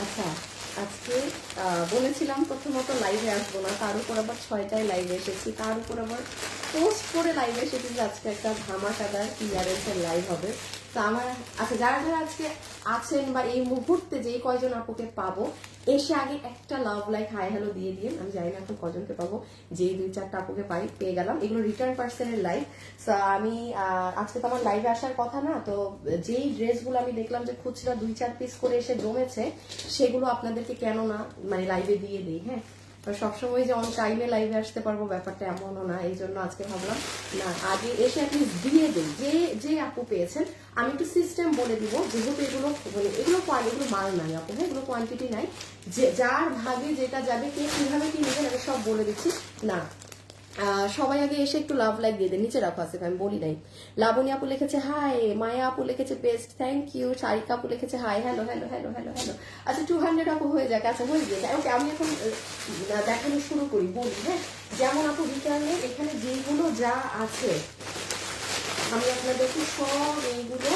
আচ্ছা, আজকে বলেছিলাম প্রথমত লাইভে আসবো না, তার উপর আবার 6টায় লাইভে এসেছি, তার উপর আবার পোস্ট করে লাইভে এসেছি যে আজকে একটা ধামাকাদার ক্লিয়ারেন্সের লাইভ হবে। তো আমার আচ্ছা, যারা যারা আজকে আছেন বা এই মুহূর্তে যে কয়জন আপুকে পাবো, এসে আগে একটা লাভ লাইক হাই হ্যালো দিয়ে দিন। আমি জানি না এখন কজনকে পাবো, যেই 2-4টা আপুকে পেয়ে গেলাম। এগুলো রিটার্ন পার্সেলের লাইভ। সো আমি আজকে তো আমার লাইভে আসার কথা না, তো যেই ড্রেসগুলো আমি দেখলাম যে খুচরা 2-4 পিস করে এসে জমেছে, সেগুলো আপনাদেরকে কেন না মানে লাইভে দিয়ে দিই। হ্যাঁ, সবসময় যে অন টাইমে লাইভে আসতে পারবো ব্যাপারটা এমনও না, এই জন্য আজকে ভাবলাম না আগে এসে অ্যাটলিস্ট দিয়ে দিই। যে আপু পেয়েছেন আমি একটু সিস্টেম বলে দিব, যেহেতু এগুলো মানে এগুলো মাল নাই আপু, হ্যাঁ এগুলো কোয়ান্টিটি নাই, যে যার ভাগে যেটা যাবে কে কিভাবে কি নেবেন আমি সব বলে দিচ্ছি। না সবাই আগে এসে একটু লাভ লাইক দিয়ে দেন, নিচে রাখো আছে আমি বলি নাই। লাবণী আপু লিখেছে হাই, মায়া আপু লিখেছে বেস্ট থ্যাংক ইউ, সারিকা আপু লিখেছে hi hello hello hello hello hello. আচ্ছা 200 আপু হয়ে যাক, আচ্ছা হয়ে গিয়েছে। ওকে আমি এখন দেখানো শুরু করি, বলি। হ্যাঁ, যেমন আপু রিটার্নে এখানে যেগুলো যা আছে আমি আপনাদেরকে সব এইগুলো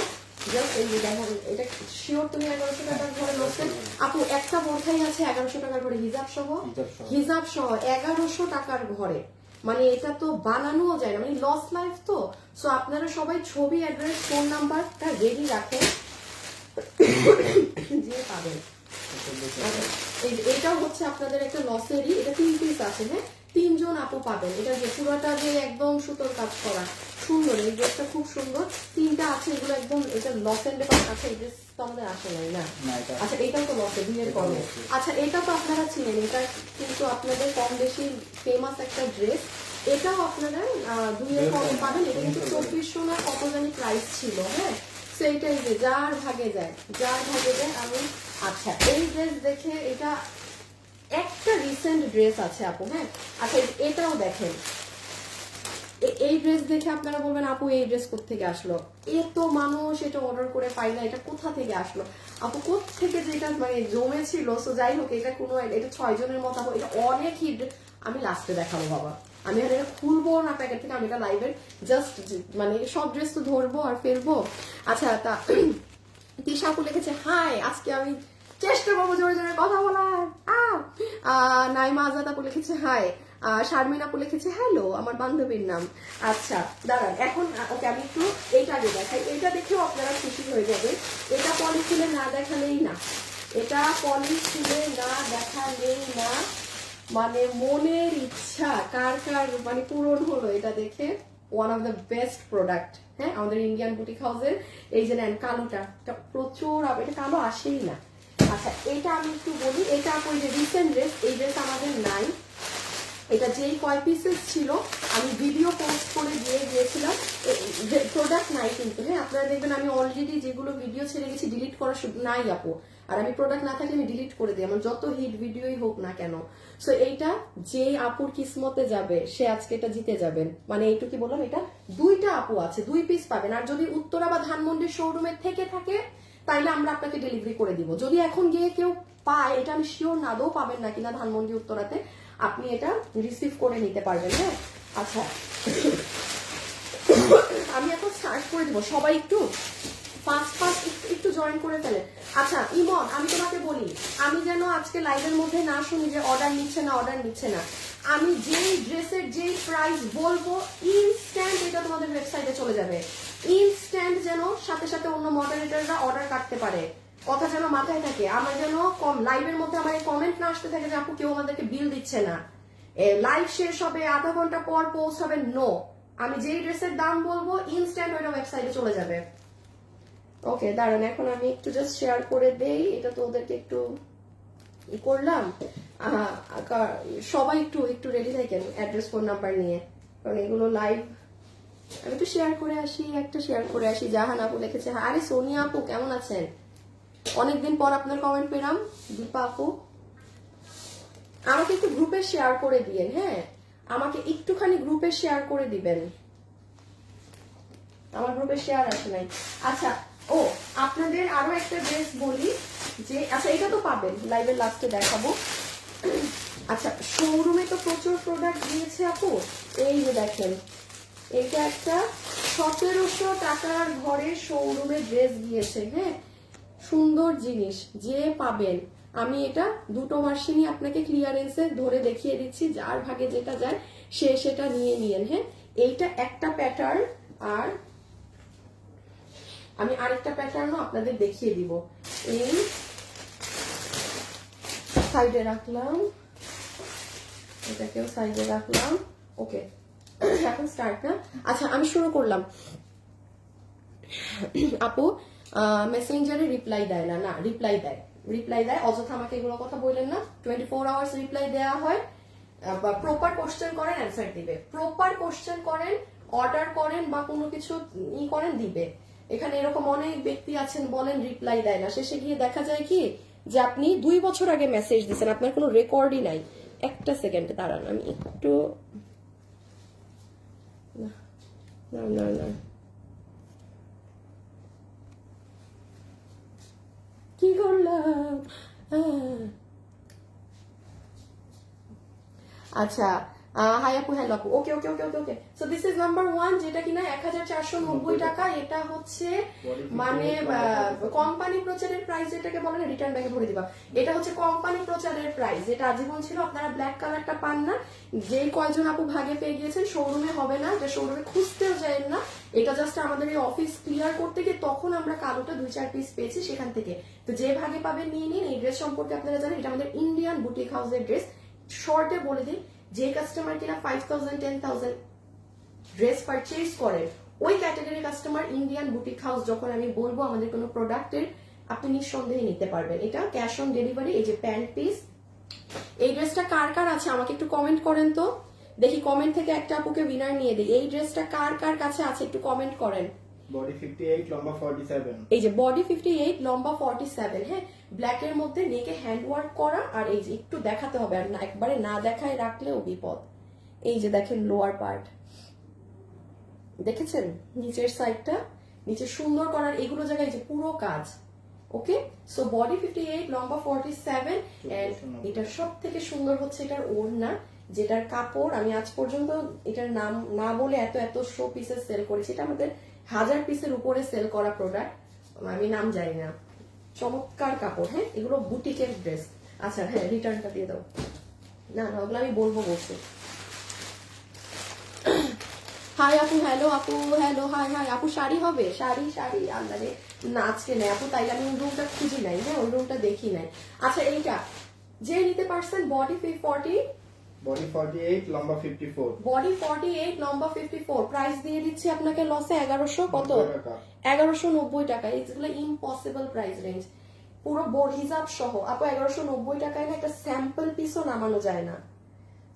জাস্ট এই যে দেখেন, এটা শিওর তুমি 1100 টাকার ঘরে লসেন আপু, একটা বোরখাই আছে 1100 টাকার ঘরে হিজাব সহ 1100 টাকার ঘরে। মানে এটা তো বানানোও যায় না, মানে লস লাইফ তো। সো আপনারা সবাই ছবি, অ্যাড্রেস, ফোন নাম্বারটা রেডি রাখেন, যে পাবেন। এটাও হচ্ছে আপনাদের একটা লসেরই, এটা 3 পিস আছে। হ্যাঁ, 3 জন আপু পাবেন। এটা যে পুরোটা যে একদম সুতোর কাজ করা, সুন্দর, এই ড্রেসটা খুব সুন্দর। 3টা আছে, এগুলো একদম এটা লস এন্ড আছে। এই ড্রেস তো আমাদের আসে নাই না। আচ্ছা এটাও তো লসে, 2 কমে। আচ্ছা এটা তো আপনারা চিনেন, এটা কিন্তু আপনাদের কম বেশি ফেমাস একটা ড্রেস। এটাও আপনারা 2 কমে পাবেন। এটা কিন্তু 2400 না কত জানি প্রাইস ছিল। হ্যাঁ, সেইটাই যে যার ভাগে যায়, যার ভাগে যায়। আমি আচ্ছা এই ড্রেস দেখে, এটা একটা রিসেন্ট ড্রেস আছে আপু। হ্যাঁ, আচ্ছা এটাও দেখেন, এই ড্রেস দেখে আপনারা বলবেন আপু এই ড্রেস কোত্থেকে আসলো, এত মানুষ এটা অর্ডার করে পাই না, এটা কোথা থেকে আসলো আপু, কোত্থেকে যেটা মানে জমেছিল। সো যাই হোক, এটা কোনো, এটা 6 জনের মতো আপু, এটা অনেক হিট। আমি লাস্টে দেখাবো বাবা, আমি এটা খুলবো না প্যাকেট থেকে, আমি এটা লাইভের জাস্ট মানে সব ড্রেস তো ধরবো আর ফেলবো। আচ্ছা তা তিশা আপু লিখেছে হাই, আজকে আমি চেষ্টা করবো জোরে জোরে কথা বলার। নাইমা আজাদ আপু লিখেছে হাই, শারমিন আপু লিখেছে হ্যালো, আমার বান্ধবীর নাম। আচ্ছা দাঁড়ান, এখন ওকে আমি একটু এইটা আগে দেখাই, এটা দেখেও আপনারা খুশি হয়ে যাবেন। এটা পলি খুলে না দেখালেই না, এটা পলি খুলে না দেখালেই না, মানে মনের ইচ্ছা কার কার মানে পূরণ হলো এটা দেখে। One of the best product. হ্যাঁ, আমাদের ইন্ডিয়ান বুটিক হাউসের। এই যে নেন কালোটা, প্রচুর, এটা কালো আসেই না। আচ্ছা এটা আমি একটু বলি, এটা আপু যে রিসেন্ট ড্রেস, এই ড্রেস আমাদের নাই। এটা যেই কয় পিসেস ছিল আমি ভিডিও পোস্ট করে দিয়ে গিয়েছিলাম, প্রোডাক্ট নাই কিন্তু। হ্যাঁ, আপনারা দেখবেন আমি অলরেডি যেগুলো ভিডিও ছেড়ে গেছি ডিলিট করা নাই আপু, আর আমি প্রোডাক্ট না থাকলে আমি ডিলিট করে দিই, আমার যত হিট ভিডিওই হোক না কেন। সো এইটা যে আপুর কিসমতে যাবে সে আজকে এটা জিতে যাবেন, মানে এইটুকু বললাম। এটা 2টা আপু আছে, 2 পিস পাবেন। আর যদি উত্তরা বা ধানমন্ডির শোরুমে থেকে থাকে তাইলে আমরা আপনাকে ডেলিভারি করে দিব। যদি এখন গিয়ে কেউ পায়, এটা আমি শিওর না, আদৌ পাবেন না কিনা ধানমন্ডি উত্তরাতে, আপনি এটা রিসিভ করে নিতে পারবেন। হ্যাঁ, আচ্ছা আমি এখন স্টার্ট করে দিব, সবাই একটু ফাস্ট একটু জয়েন করে ফেলেন। আচ্ছা ইমন, আমি তোমাকে বলি, আমি যেন আজকে লাইভের মধ্যে না শুনি যে অর্ডার নিচ্ছে না। আমি যেই ড্রেসের যেই প্রাইস বলবো ইনস্ট্যান্ট এটা তোমাদের ওয়েবসাইটে চলে যাবে, ইনস্ট্যান্ট, যেন সাথে সাথে অন্য মডারেটররা অর্ডার কাটতে পারে। কথা যেন মাথায় থাকে, আমার যেন লাইভের মধ্যে আমার কমেন্ট না আসতে থাকে যে আপু কেউ আমাদেরকে বিল দিচ্ছে না, লাইভ শেষ হবে আধা ঘন্টা পর পোস্ট হবে। নো, আমি যেই ড্রেসের দাম বলবো ইনস্ট্যান্ট ওইটা ওয়েবসাইটে চলে যাবে। ওকে দাঁড়ান, এখন আমি একটু জাস্ট শেয়ার করে দেই, এটা তো ওদেরকে একটু করলাম। সবাই একটু একটু রেডি থাকেন অ্যাড্রেস ফোন নাম্বার নিয়ে, কারণ এগুলো লাইভ। আমি একটু শেয়ার করে আসি, একটা শেয়ার করে আসি। জাহান আপু লিখেছে আরে সোনিয়া আপু কেমন আছেন, অনেকদিন পর আপনার কমেন্ট পেলাম। দীপা আপু আমাকে একটু গ্রুপে শেয়ার করে দিয়েন। হ্যাঁ, আমাকে একটুখানি গ্রুপে শেয়ার করে দিবেন, আমার গ্রুপে শেয়ার আসে নাই। আচ্ছা ও আপনাদের আরো একটা ড্রেস বলি যে, আচ্ছা এটা তো পাবেন লাইভের লাস্টে দেখাবো। আচ্ছা শোরুমে তো প্রচুর প্রোডাক্ট দিয়েছে আপু, এই যে দেখেন এটা একটা 1700 টাকার ঘরে শোরুমে ড্রেস দিয়েছে। হ্যাঁ, সুন্দর জিনিস যে পাবেন। আমি এটা দুটো মার্শিনি আপনাকে ক্লিয়ারেন্সে ধরে দেখিয়ে দিচ্ছি, যার ভাগে যেটা যায় সে সেটা নিয়ে নিয়েন। হ্যাঁ, এইটা একটা প্যাটার্ন, আর আমি আরেকটা প্যাটার্নও আপনাদের দেখিয়ে দিব। এই সাইডে রাখলাম, এটাকেও সাইডে রাখলাম। ওকে, এখন স্টার্ট না। আচ্ছা আমি শুরু করলাম। আপু মেসেঞ্জারে রিপ্লাই দেয় না? না, রিপ্লাই দেয়, রিপ্লাই দেয়। অযথা আমাকে এগুলো কথা বললেন না। 24 আওয়ার্স রিপ্লাই দেওয়া হয়। প্রপার কোশ্চেন করেন, অ্যান্সার দিবে। প্রপার কোশ্চেন করেন, অর্ডার করেন বা কোনো কিছু ই করেন, দিবে। এখানে এরকম অনেক ব্যক্তি আছেন বলেন রিপ্লাই দেয় না, শেষে গিয়ে দেখা যায় কি যে আপনি 2 বছর আগে মেসেজ দিচ্ছেন, আপনার কোনো রেকর্ডই নাই। একটা সেকেন্ড দাঁড়ান, আমি একটু না না না না কি করলাম? আচ্ছা, হাই আপু, হ্যালো আপু। ওকে ওকে ওকে ওকে ওকে। সো দিস ইজ নাম্বার 1, যেটা কিনা 1490 টাকা। এটা হচ্ছে মানে কোম্পানি প্রচারের প্রাইস, যেটাকে বলে রিটার্ন ব্যাগে ভরে দিবা। এটা হচ্ছে কোম্পানি প্রচারের প্রাইস, যেটা আজীবন ছিল। আপনারা ব্ল্যাক কালারটা পান না, যে কয়জন আপু ভাগে পেয়ে গিয়েছেন, শোরুমে হবে না, যে শোরুমে খুঁজতেও যায় না। এটা জাস্ট আমাদের এই অফিস ক্লিয়ার করতে গিয়ে তখন আমরা কালোটা 2-4 পিস পেয়েছি সেখান থেকে। তো যে ভাগে পাবেন নিয়ে নিন। এই ড্রেস সম্পর্কে আপনারা জানেন, এটা আমাদের ইন্ডিয়ান বুটিক হাউসের ড্রেস। শর্টে বলে দিই, যে কাস্টমার কিনা 5000-10,000 ড্রেস পারচেজ করেন, ওই category customer Indian boutique house যখন আমি বলবো আমাদের কোনো প্রোডাক্টের, আপনি নিঃসন্দেহে নিতে পারবেন। এটা ক্যাশ অন ডেলিভারি। এই যে প্যান্ট পিস, এই ড্রেসটা কার কার আছে আমাকে একটু কমেন্ট করেন তো দেখি। কমেন্ট থেকে একটা আপুকে উইনার নিয়ে দিই। এই ড্রেসটা কার কার কাছে আছে একটু কমেন্ট করেন। বডি 58, লম্বা 47। এই যে বডি 58, লম্বা 47। হ্যাঁ, ব্ল্যাক এর মধ্যে নেকে হ্যান্ড ওয়ার্ক করা। আর এই যে একটু দেখাতে হবে, আর না একবারে না দেখায় রাখলেও বিপদ। এই যে দেখেন লোয়ার পার্ট, দেখেছেন নিচের সাইডটা, নিচে সুন্দর করার এগুলো জায়গায় যে পুরো কাজ। ওকে, সো বডি 58, লম্বা 47। এন্ড এটার সব থেকে সুন্দর হচ্ছে এটার ওড়না, যেটার কাপড় আমি আজ পর্যন্ত এটার নাম না বলে এত এত শো পিসেস সেল করেছি। এটা আমাদের 1000 পিসের উপরে সেল করা প্রোডাক্ট, আমি নাম জানি না। চমৎকার কাপড়। হ্যাঁ, এগুলো বুটিকের ড্রেস। আচ্ছা হ্যাঁ, রিটার্নটা দিয়ে দাও। না না, ওগুলো আমি বলবো বলছি। হাই আপু, হ্যালো আপু, হ্যালো, হাই হাই আপু। শাড়ি হবে? শাড়ি শাড়ি আল্লাহ রে, না আজকে নেই আপু, তাইলে আমি ওই রুমটা খুঁজি নাই। হ্যাঁ, ওই রুমটা দেখি নাই। আচ্ছা এইটা যে নিতে পারছেন, বডি 40, বডি 48, লম্বা 54। বডি 48, লম্বা 54। প্রাইস দিয়ে দিচ্ছি আপনাকে লসে 1100 কত? 1190 টাকা। এগুলো ইম্পসিবল প্রাইস রেঞ্জ, পুরো বোর্ড হিসাব সহ। আপু 1190 টাকায় না একটা স্যাম্পল পিসও নামানো যায় না।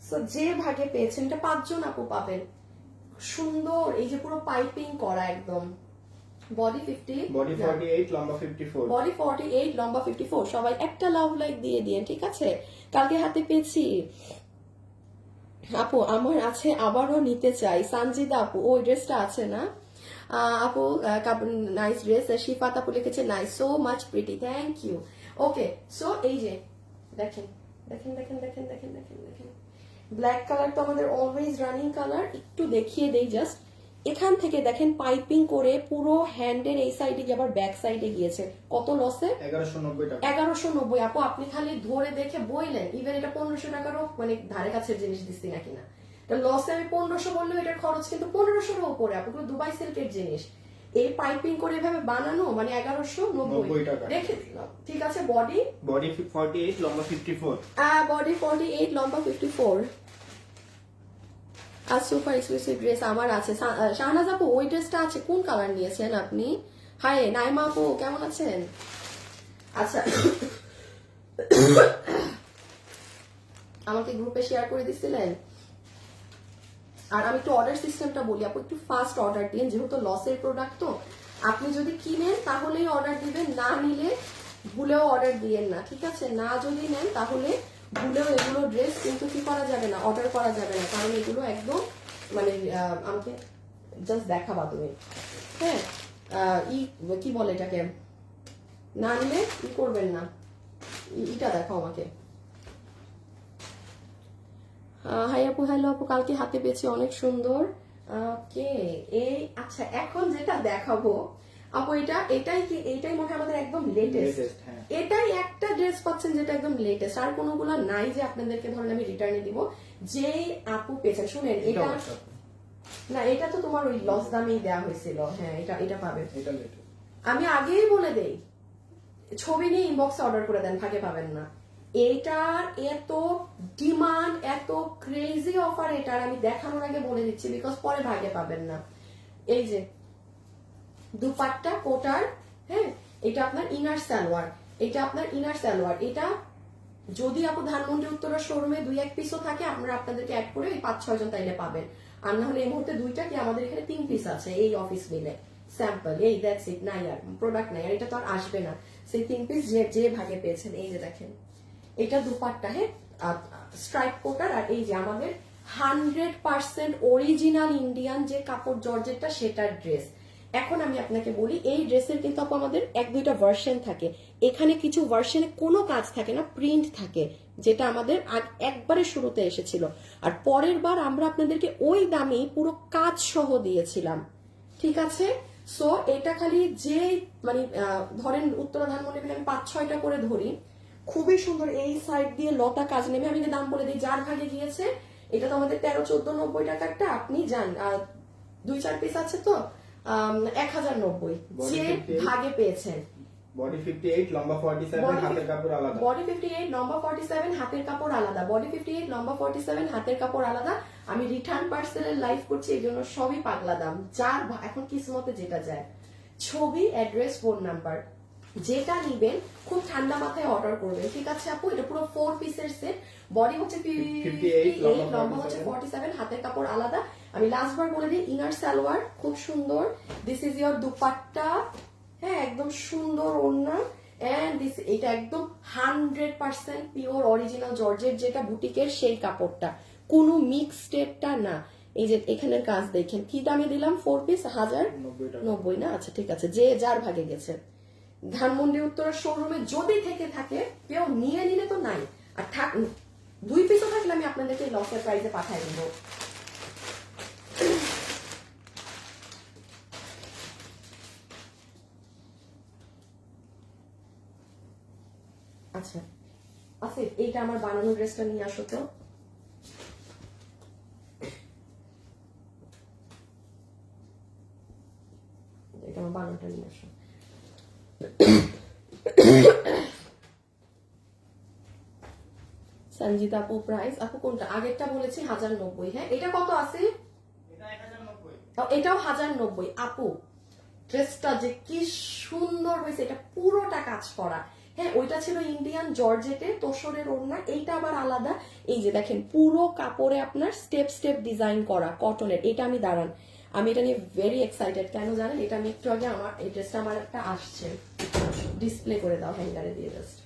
সো যে ভাগে পেয়েছেন, এটা 5 জন আপু পাবেন। সুন্দর, এই যে পুরো পাইপিং করা একদম। বডি 50, বডি 48, লম্বা 54। বডি 48, লম্বা 54। সবাই একটা লাভ লাইক দিয়ে দিয়ে, ঠিক আছে? কালকে হাতে পেয়েছি আপু, আমার আছে, আবারও নিতে চাই। সানজিদা আপু, ওই ড্রেসটা আছে না আপু? Nice dress. শিফাত আপু লিখেছে nice, so much pretty, thank you. Okay, so এই যে দেখেন দেখেন দেখেন দেখেন দেখেন দেখেন দেখেন, ব্ল্যাক কালার তো আমাদের অলওয়েজ রানিং কালার। একটু দেখিয়ে দেই জাস্ট, এখান থেকে দেখেন পাইপিং করে পুরো হ্যান্ডের এই সাইডে গিয়ে আবার ব্যাক সাইডে গিয়েছে। কত লসে? 1190 টাকা। 1190 আপু। আপনি খালি ধরে দেখে বইলেন, ইভেন এটা 1500 টাকারও মানে ধারে কাছের জিনিস দিচ্ছি না কিনা। লসে আমি 1500 বললেও এটার খরচ কিন্তু 1500 উপরে। আপু দুবাই সিল্কের জিনিস, এই পাইপিং করে এভাবে বানানো মানে 1190 টাকা। রেখে দিলাম, ঠিক আছে? বডি 48, লম্বা 54। বডি 48, লম্বা 54। আর সুপার এক্সক্লুসিভ ড্রেস আমার আছে। শাহনাজ আপু, ওই ড্রেসটা আছে, কোন কালার নিয়েছেন আপনি? হাই নাইমা আপু, কেমন আছেন? আচ্ছা আমাকে গ্রুপে শেয়ার করে দিছিলেন। আর আমি একটু অর্ডার সিস্টেমটা বলি আপু, একটু ফাস্ট অর্ডার দিন, যেহেতু লসের প্রোডাক্ট তো। আপনি যদি কিনেন তাহলেই অর্ডার দিবেন, না নিলে ভুলেও অর্ডার দিয়েন না, ঠিক আছে? না যদি নেন তাহলে ভুলেও এগুলো ড্রেস কিন্তু কি করা যাবে না, অর্ডার করা যাবে না, কারণ এগুলো একদম মানে আমাকে জাস্ট দেখাবা তুমি। হ্যাঁ, কি বলে এটাকে, না নিলে কি করবেন না, এটা দেখাও আমাকে। হাই আপু, হ্যালো আপু, কালকে হাতে পেয়েছি, অনেক সুন্দর। ওকে, এই আচ্ছা এখন যেটা দেখাবো আপু এটাই মনে হয় আমাদের একদম লেটেস্ট। লেটেস্ট, হ্যাঁ। এটাই একটা ড্রেস পাচ্ছেন যেটা একদম লেটেস্ট, আর কোনোগুলো নাই যে আপনাদেরকে ধরেন আমি রিটার্নে দিব। যেই আপু পেয়েছেন শুনেন, এটা না, এটা তো তোমার ওই লস দামেই দেওয়া হয়েছিল। হ্যাঁ, এটা পাবেন। এটা লেটেস্ট। আমি আগেই বলে দেই, ছবি নিয়ে ইনবক্সে অর্ডার করে দেন, ভাগে পাবেন না। এটার এত ডিমান্ড, এত ক্রেজি অফার এটার, আমি দেখানোর আগে বলে দিচ্ছি, বিকজ পরে ভাগে পাবেন না। এই যে দুপাট্টা কোটার, হ্যাঁ, এটা আপনার ইনার সালোয়ার, এটা আপনার ইনার সালোয়ার। এটা যদি আপু ধানমন্ডি উত্তরা শোরুমে 2-1 পিসও থাকে, আমরা আপনাদেরকে অ্যাড করে 5-6 জন তাইলে পাবেন। আর না হলে এই মুহূর্তে 2টা কি আমাদের এখানে 3 পিস আছে এই অফিস মিলে স্যাম্পল, এই দ্যাটস ইট, নাই আর প্রোডাক্ট নাই, আর এটা তো আর আসবে না। সেই 3 পিস যে ভাগে পেয়েছেন, এই যে দেখেন এটা দুপাট্টা, হ্যাঁ, স্ট্রাইপ কোটার। আর এই যে আমাদের 100% অরিজিনাল ইন্ডিয়ান যে কাপড় জর্জেটটা, সেটার ড্রেস। এখন আমি আপনাকে বলি, এই ড্রেসের কিন্তু আপু আমাদের 1-2টা ভার্সন থাকে। এখানে কিছু ভার্সনে কোনো কাজ থাকে না, প্রিন্ট থাকে, যেটা আমাদের একবারে শুরুতে এসেছিল। আর পরের বার আমরা আপনাদেরকে ওই দামেই পুরো কাজ সহ দিয়েছিলাম, ঠিক আছে? সো এটা খালি যে মানে ধরেন উত্তরা ধানমন্ডি আমি 5-6টা করে ধরি, খুবই সুন্দর এই সাইড দিয়ে লতা কাজ নেমে। আমি দাম বলে দিই, যার ভাগে গিয়েছে এটা তো আমাদের 13-14-90 টাকারটা, আপনি যান 2-4 পিস আছে তো 1090 যে ভাগে পেয়েছেন। বডি 58, লম্বা 47, হাতের কাপড় আলাদা। বডি 58, লম্বা 47, হাতের কাপড় আলাদা। বডি 58, লম্বা 47, হাতের কাপড় আলাদা। আমি রিটার্ন পার্সেলের লাইভ করছি, এই জন্য সবই পাগলা দাম, যার এখন কিসমতে যেটা যায়। ছবি, অ্যাড্রেস, ফোন নাম্বার, যেটা নিবেন খুব ঠান্ডা মাথায় অর্ডার করবেন, ঠিক আছে আপু? এটা পুরো 4 পিসের সেট। বডি হচ্ছে 58, লম্বা হচ্ছে 47, হাতের কাপড় আলাদা। আমি লাস্ট বার বলে দিই, ইনার সালোয়ার খুব সুন্দর, দিস ইজ ইয়োর দুপাট্টা, হ্যাঁ, একদম সুন্দর ওড়না, এন্ড দিস এটা একদম 100% পিওর অরিজিনাল জর্জেট, যেটা বুটিকের সেই কাপড়টা, কোনো মিক্স স্টেপটা না। এই যে এখানের কাজ দেখেন, কি দামে দিলাম? 4 পিস 1090 না? আচ্ছা ঠিক আছে, যে যার ভাগে গেছে। ধানমন্ডি উত্তরা শোরুমে যদি থেকে থাকে, কেউ নিয়ে নিলে তো নাই, আর 2 পিসও থাকলে আমি আপনাদেরকে লসের প্রাইসে পাঠিয়ে দেব। আচ্ছা আসিফ, এইটা আমার বানানো ড্রেসটা নিয়ে আসো তো। এটা আমার বানানোটা নিয়ে আসো। সঞ্জিতা আপু, প্রাইস আপু কোনটা? আগেরটা বলেছি 1090, হ্যাঁ। এটা কত আছে? এটাও 1090 আপু। ড্রেসটা যে কি সুন্দর হয়েছে, এটা পুরোটা কাজ করা, হ্যাঁ। ওইটা ছিল ইন্ডিয়ান জর্জেটে তোসরের ওড়না, এইটা আবার আলাদা। এই যে দেখেন পুরো কাপড়ে আপনার স্টেপ স্টেপ ডিজাইন করা কটনের। এটা আমি দাঁড়ান, আমি এটা নিয়ে ভেরি এক্সাইটেড, কেন জানেন? এটা আমি একটু আগে আমার এই ড্রেসটা আমার একটা আসছে, ডিসপ্লে করে দাও হ্যাঙ্গারে দিয়ে, জাস্ট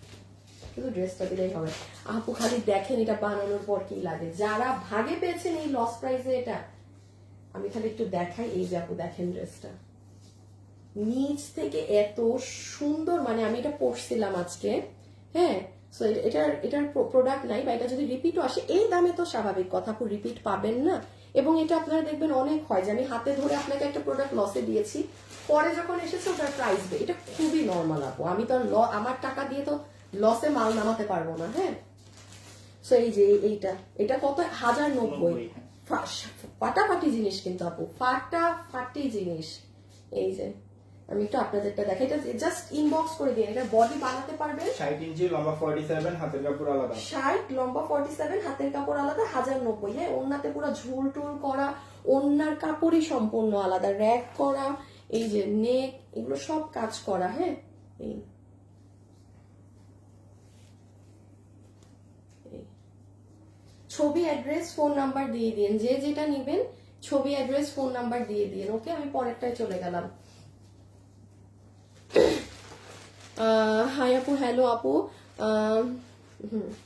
শুধু ড্রেসটা দিলেই হবে। আপু খালি দেখেন এটা বানানোর পর কি লাগে, যারা ভাগে পেয়েছেন এই লস প্রাইসে এটা। আমি খালি একটু দেখাই, এই যে আপু দেখেন ড্রেসটা নিচ থেকে এত সুন্দর, মানে আমি এটা পরছিলাম আজকে, হ্যাঁ। সো এটার প্রোডাক্ট নাই, বা এটা যদি রিপিটও আসে এই দামে তো স্বাভাবিক কথা, আপু রিপিট পাবেন না। এবং এটা আপনারা দেখবেন অনেক হয় যে আমি হাতে ধরে আপনাকে একটা প্রোডাক্ট লসে দিয়েছি, পরে যখন এসেছে ওটার প্রাইস দেয়, এটা খুবই নর্মাল আপু। আমি তো আমার টাকা দিয়ে তো লসে মাল নামাতে পারবো না, হ্যাঁ। সো এই যে এটা কত? 1090, ফাটাফাটি জিনিস কিন্তু আপু, ফাটাফাটি জিনিস। এই যে আমি একটু আপনাদেরটা দেখাই, এটা জাস্ট ইনবক্স করে দিন। এটা বডি বানাতে পারবেন 60 ইঞ্চি, লম্বা 47, হাতের কাপড় আলাদা। 60, লম্বা 47, হাতের কাপড় আলাদা, 1090, হ্যাঁ। ওড়নাতে পুরো ঝুল টুল করা, ওড়নার কাপড়ই সম্পূর্ণ আলাদা, র‍্যাক করা, এই যে নেক, এগুলো সব কাজ করা, হ্যাঁ। ছবি, অ্যাড্রেস, ফোন নাম্বার দিয়ে দিন, যে যেটা নিবেন ছবি, অ্যাড্রেস, ফোন নাম্বার দিয়ে দিন। ওকে, আমি পরেরটায় চলে গেলাম। হাই আপু, হ্যালো আপু,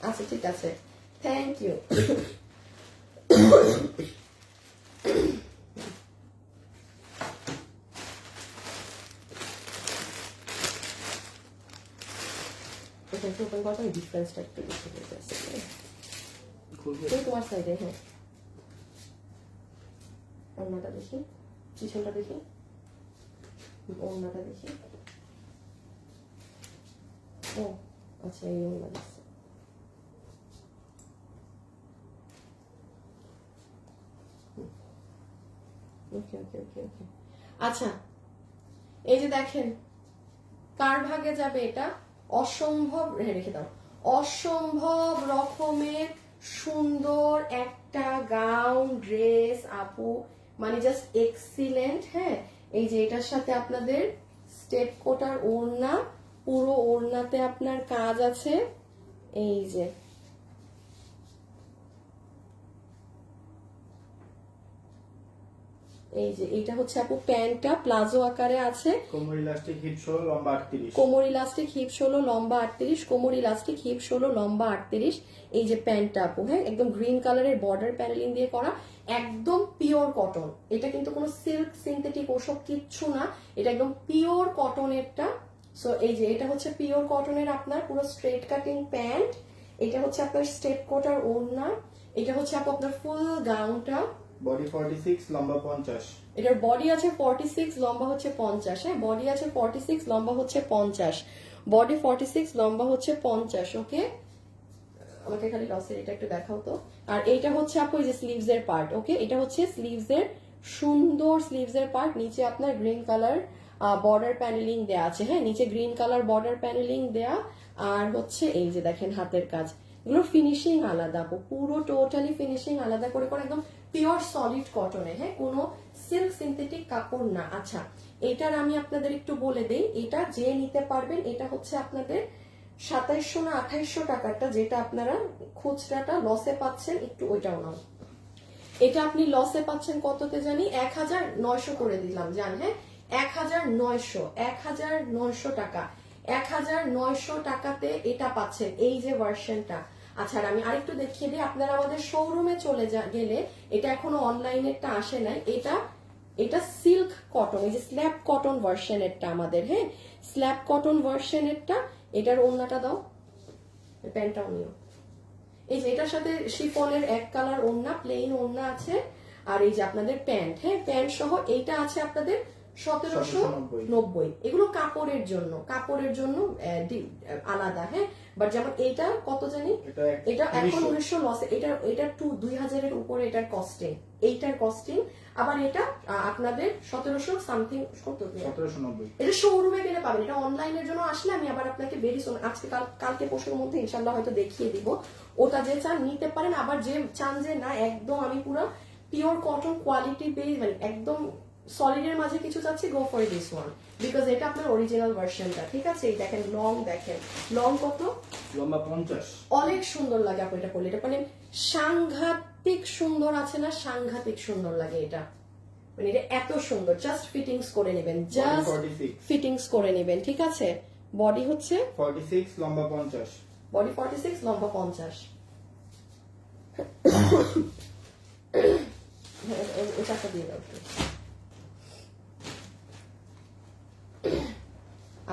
আচ্ছা ঠিক আছে, থ্যাংক ইউ। এখানে ওপেন করতে আমি ডিফারেন্সটা একটু বুঝতে পেরেছি। তোমার সাইডে, হ্যাঁ। অন্যটা দেখি, পিছনটা দেখি, ওড়নাটা দেখি। ও আচ্ছা, এই ওড়না দিচ্ছে। ওকে ওকে ওকে ওকে। আচ্ছা, এই যে দেখেন কার ভাগে যাবে এটা, অসম্ভব, রেখে দাও, অসম্ভব রকমের সুন্দর একটা গাউন ড্রেস আপু, মানে জাস্ট এক্সিলেন্ট। হ্যাঁ, এই যে এটার সাথে আপনাদের স্টেপ কোটার ওড়না, পুরো ওড়নাতে আপনার কাজ আছে। এই যে এই যে এইটা হচ্ছে আপু প্যান্টটা, প্লাজো আকারে আছে, কোমর ইলাস্টিক হিপ 16 লম্বা 38, কোমর ইলাস্টিক হিপ 16 লম্বা 38, কোমর ইলাস্টিক হিপ 16 লম্বা 38। এই যে প্যান্টটা আপু, হ্যাঁ একদম গ্রিন কালারের বর্ডার প্যানেলিং দিয়ে করা, একদম পিওর কটন। এটা কিন্তু কোনো সিল্ক সিনথেটিক ওসব কিচ্ছু না, এটা একদম পিওর কটনেরটা। সো এই যে এটা হচ্ছে পিওর কটনের আপনার পুরো স্ট্রেট কাটিং প্যান্ট, এটা হচ্ছে আপনার স্টেপ কোটার ওড়না, এটা হচ্ছে আপু আপনার ফুল গাউনটা। বডি 46 লম্বা 50, এটার বডি আছে 46, লম্বা হচ্ছে 50। হ্যাঁ, বডি আছে 46, লম্বা হচ্ছে 50, বডি 46, লম্বা হচ্ছে 50। ওকে, আমাকে খালি লসের এটা একটু দেখাও তো। আর এইটা হচ্ছে আপু এই যে স্লিভস এর পার্ট। ওকে, এটা হচ্ছে স্লিভস এর সুন্দর স্লিভস এর পার্ট, নিচে আপনার গ্রিন কালার বর্ডার প্যানেলিং দেয়া আছে। হ্যাঁ, নিচে গ্রিন কালার বর্ডার প্যানেলিং দেয়া, আর হচ্ছে এই যে দেখেন হাতের কাজ, এগুলো ফিনিশিং আলাদা আপু, পুরো টোটালি ফিনিশিং আলাদা করে করে একদম পিওর সলিড কটনে। হ্যাঁ, কোনো সিল্ক সিনথেটিক কাপড় না। আচ্ছা, এটার আমি আপনাদের একটু বলে দেই, এটা যে নিতে পারবেন, এটা হচ্ছে আপনাদের 2700 না 2800 টাকাটা, যেটা আপনারা খুচরাটা লসে পাচ্ছেন, একটু ওইটাও নাও। এটা আপনি লসে পাচ্ছেন কততে জানি, 1900 করে দিলাম জান। হ্যাঁ, 1900 টাকা, 1900 টাকাতে এটা পাচ্ছেন, এই যে ভার্সনটা। আচ্ছা, আর আমি আরেকটু দেখিয়ে দিই, আপনারা আমাদের শোরুমে চলে গেলে, এটা এখনো অনলাইনেরটা আসে নাই, এটা সিল্ক কটন, এই যে স্ল্যাব কটন ভার্সনেরটা আমাদের। হ্যাঁ, স্ল্যাব কটন ভার্সনেরটা, এটার ওড়নাটা দাও, প্যান্টটাও নিও। এই যে এটার সাথে শিফনের এক কালার ওড়না, প্লেন ওড়না আছে, আর এই যে আপনাদের প্যান্ট। হ্যাঁ, প্যান্ট সহ এইটা আছে আপনাদের 1790। এগুলো কাপড়ের জন্য, কাপড়ের জন্য আলাদা। হ্যাঁ, বাট যেমন এইটা কত জানি, এটা এখন 1900 লসে, এটা 2000 এর উপরে এটার কস্টিং, এইটার কস্টিং। আবার এটা আপনাদের 1700 সামথিং, কত 1790। এটা শোরুমে গেলে পাবেন, এটা অনলাইনের জন্য আসলে আমি আবার আপনাকে ভেরি সুন, আজকে কালকে পরশুর মধ্যে ইনশাল্লাহ হয়তো দেখিয়ে দিব। ওটা যে চান নিতে পারেন, আবার যে চান যে না একদম আমি পুরো পিওর কটন কোয়ালিটি বেস, মানে একদম সলিডের মাঝে কিছু চাচ্ছি, go for this one, because এটা আপনার অরিজিনাল ভার্সনটা। ঠিক আছে, এই দেখেন লং, দেখেন লং কত, লম্বা 50, অনেক সুন্দর লাগে আপু এটা পরলে, এটা মানে সাংঘাতিক সুন্দর আছে না, সাংঘাতিক সুন্দর লাগে এটা, মানে এটা এত সুন্দর। জাস্ট ফিটিংস করে নেবেন, জাস্ট ফিটিংস করে নেবেন। ঠিক আছে, বডি হচ্ছে 46 লম্বা 50, বডি 46, লম্বা 50। এটা দিয়ে দাও।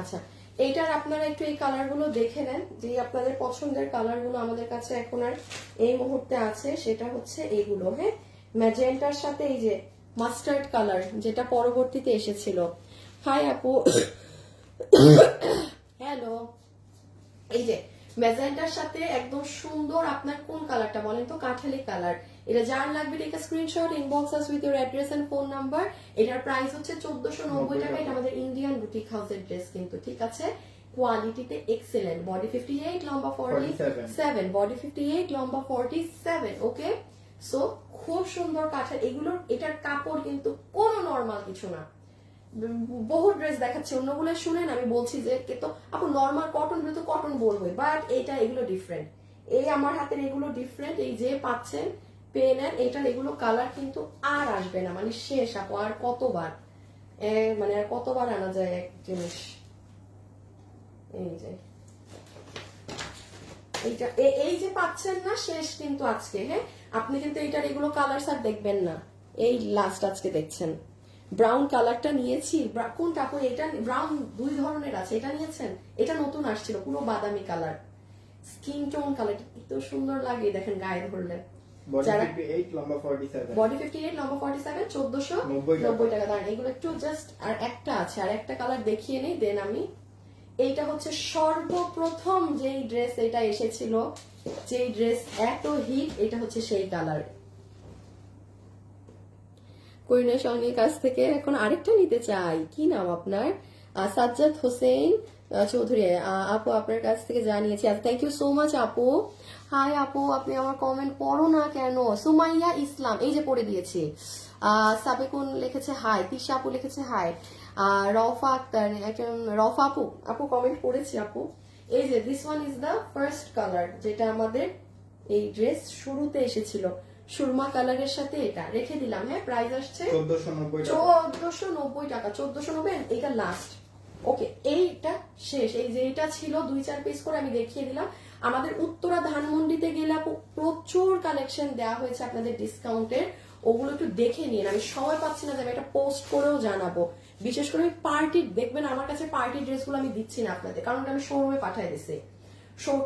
আচ্ছা, এইটার আপনারা একটু এই কালারগুলো দেখে নেন, যে আপনাদের পছন্দের কালারগুলো আমাদের কাছে এখন আর এই মুহূর্তে আছে, সেটা হচ্ছে এইগুলো। হ্যাঁ, ম্যাজেন্টার সাথে এই যে মাস্টার্ড কালার, যেটা পরবর্তীতে এসেছিল। হাই আপু, হ্যালো। এই যে ম্যাজেন্টার সাথে একদম সুন্দর, আপনার কোন কালারটা বলেন তো, কাঠালি কালার। এটা যার লাগবে take a screenshot, inbox us with your address and phone number. এটার প্রাইস হচ্ছে 1490 টাকা। এটা আমাদের ইন্ডিয়ান বুটিক হাউসের ড্রেস কিন্তু, ঠিক আছে, কোয়ালিটিতে এক্সেলেন্ট। বডি 58, লম্বা 47, বডি 58, লম্বা 47। ওকে, সো খুব সুন্দর কাঠাল এগুলোর। এটার কাপড় কিন্তু কোনো নরমাল কিছু না। বহু ড্রেস দেখাচ্ছে অন্যগুলো শুনেন, আমি বলছি যে তো আপু নর্মাল কটন তো কটন বলবোই, বাট এটা এগুলো ডিফারেন্ট। এই আমার হাতের এগুলো ডিফারেন্ট, এই যে পাচ্ছেন পেয়ে নেন। এটার এগুলো কালার কিন্তু আর আসবে না, মানে শেষ আপু, আর কতবার মানে আর কতবার আনা যায় এক জিনিস। এই যে এইটা এই যে পাচ্ছেন না, শেষ কিন্তু আজকে। হ্যাঁ, আপনি কিন্তু এইটার এগুলো কালার আর দেখবেন না, এই লাস্ট আজকে দেখছেন। ব্রাউন কালারটা নিয়েছি, কোনটা আপু, এটা ব্রাউন দুই ধরনের আছে, এটা নিয়েছেন, এটা নতুন আসছিল পুরো বাদামি কালার, স্কিন টোন কালার, এত সুন্দর লাগে দেখেন গায়ে ধরলে। বডি যারা 58 লম্বা 47 বডি 58 লম্বা 47 1490 টাকা। দাঁড়ান এগুলো একটু জাস্ট আর একটা আছে, আর একটা কালার দেখিয়ে নেই দেন আমি। এইটা হচ্ছে সর্বপ্রথম যেই ড্রেস এটা এসেছিল, যেই ড্রেস এত হিট, এটা হচ্ছে সেই কালার। করিনা সঙ্গীর কাছ থেকে এখন আরেকটা নিতে চাই। কি নাম আপনার? সাজ্জাদ হোসেন চৌধুরী। আপু আপনার কাছ থেকে জানিয়েছি। থ্যাংক ইউ সো মাচ আপু। হাই আপু, আপনি আমার কমেন্ট পড়ো না কেন? সুমাইয়া ইসলাম, এই যে পড়ে দিয়েছি। সাবেকুন লিখেছে হাই, তিশা আপু লিখেছে হাই, রফা আক্তার, একজন রফা আপু, আপু কমেন্ট পড়েছি আপু। এই যে this one is the first colour, যেটা আমাদের এই ড্রেস শুরুতে এসেছিল সুরমা কালারের সাথে। এটা রেখে দিলাম। হ্যাঁ, প্রাইস আসছে 1490 টাকা। 1490, এটা লাস্ট। ওকে, এইটা শেষ। এই যে এটা ছিল 2-4 পিস করে আমি দেখিয়ে দিলাম। আমাদের উত্তরা ধানমন্ডিতে গেলে প্রচুর কালেকশন দেওয়া হয়েছে আপনাদের ডিসকাউন্টের, ওগুলো একটু দেখে নিন। আমি সময় পাচ্ছি না যে আমি এটা পোস্ট করেও জানাবো। বিশেষ করে পার্টি, দেখবেন আমার কাছে পার্টি ড্রেসগুলো আমি দিচ্ছি না আপনাদের, কারণ আমি শোরুমে পাঠিয়ে দিছি।